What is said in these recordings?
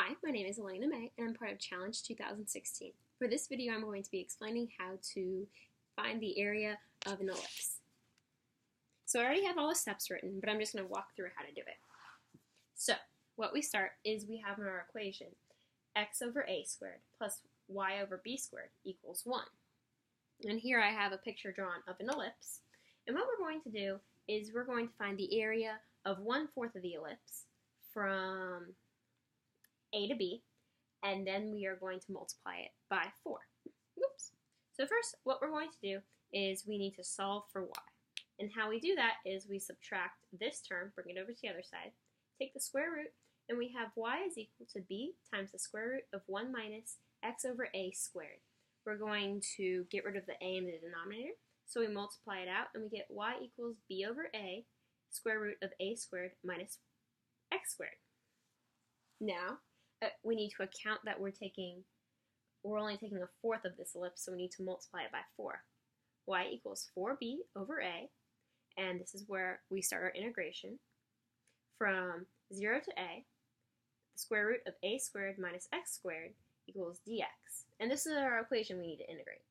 Hi, my name is Elena May, and I'm part of Challenge 2016. For this video, I'm going to be explaining how to find the area of an ellipse. So I already have all the steps written, but I'm just going to walk through how to do it. So what we start is we have in our equation x over a squared plus y over b squared equals 1. And here I have a picture drawn of an ellipse. And what we're going to do is we're going to find the area of 1/4 of the ellipse from a to b, and then we are going to multiply it by 4. Oops. So first, what we're going to do is we need to solve for y. And how we do that is we subtract this term, bring it over to the other side, take the square root, and we have y is equal to b times the square root of 1 minus x over a squared. We're going to get rid of the a in the denominator, so we multiply it out, and we get y equals b over a square root of a squared minus x squared. Now, we need to account that we're only taking 1/4 of this ellipse, so we need to multiply it by 4. Y equals 4b over a, and this is where we start our integration. From 0 to a, the square root of a squared minus x squared equals dx. And this is our equation we need to integrate.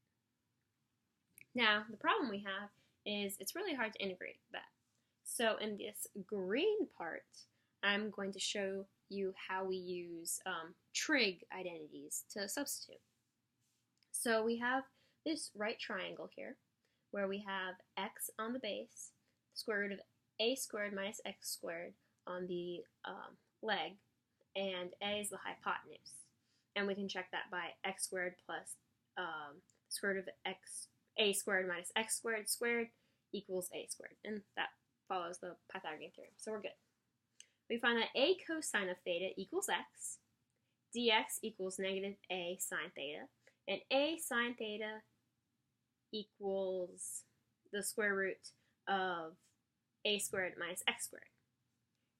Now, the problem we have is it's really hard to integrate that. So in this green part, I'm going to show you how we use trig identities to substitute. So we have this right triangle here where we have x on the base, square root of a squared minus x squared on the leg, and a is the hypotenuse. And we can check that by x squared plus square root of a squared minus x squared squared equals a squared. And that follows the Pythagorean theorem, so we're good. We find that a cosine of theta equals x, dx equals negative a sine theta, and a sine theta equals the square root of a squared minus x squared.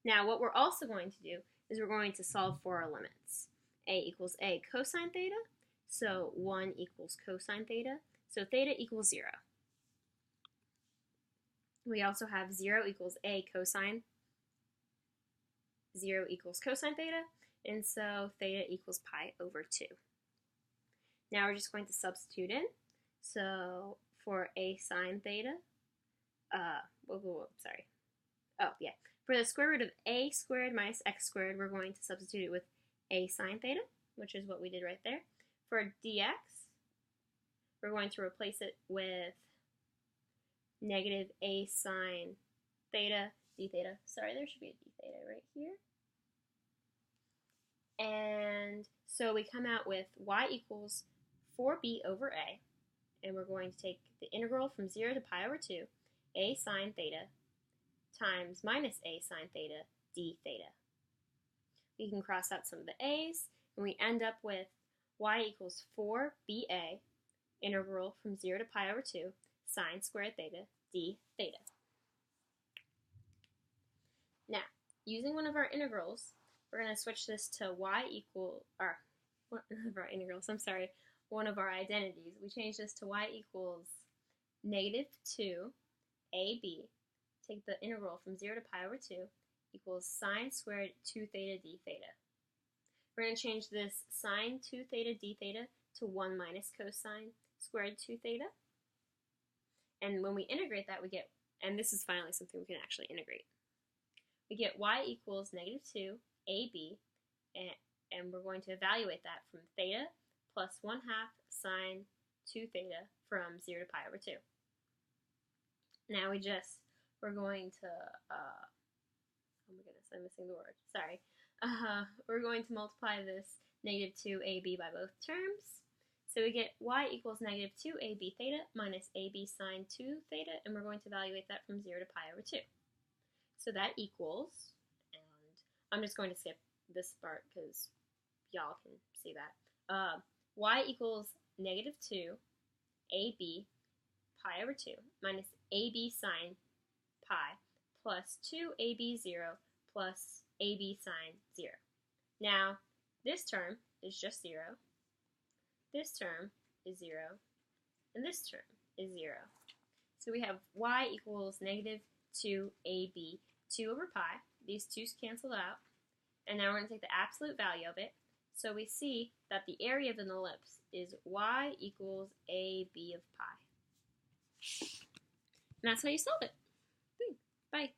Now, what we're also going to do is we're going to solve for our limits. A equals a cosine theta, so 1 equals cosine theta, so theta equals 0. We also have 0 equals a cosine, 0 equals cosine theta, and so theta equals pi over 2. Now we're just going to substitute in. So for a sine theta, for the square root of a squared minus x squared, we're going to substitute it with a sine theta, which is what we did right there. For dx, we're going to replace it with negative a sine theta d theta. Sorry, there should be a d theta right here. And so we come out with y equals 4b over a, and we're going to take the integral from 0 to pi over 2, a sine theta times minus a sine theta d theta. We can cross out some of the a's, and we end up with y equals 4ba integral from 0 to pi over 2 sine squared theta d theta. Now, using one of our integrals, we're going to switch this to one of our identities. We change this to y equals negative 2 ab, take the integral from 0 to pi over 2, equals sine squared 2 theta d theta. We're going to change this sine 2 theta d theta to 1 minus cosine squared 2 theta. And when we integrate that, we get, and this is finally something we can actually integrate, we get y equals negative 2 ab, and we're going to evaluate that from theta plus 1/2 sine 2 theta from 0 to pi over 2. Now we're going to, oh my goodness, I'm missing the word, sorry. We're going to multiply this negative 2ab by both terms. So we get y equals negative 2ab theta minus ab sine 2 theta, and we're going to evaluate that from 0 to pi over 2. So that equals, and I'm just going to skip this part because y'all can see that. Y equals negative 2 ab pi over 2 minus ab sine pi plus 2ab0 plus ab sine 0. Now, this term is just 0, this term is 0, and this term is 0. So we have y equals negative 2ab 2 over pi. These 2's cancel out. And now we're going to take the absolute value of it. So we see that the area of an ellipse is y equals AB of pi. And that's how you solve it. Bye.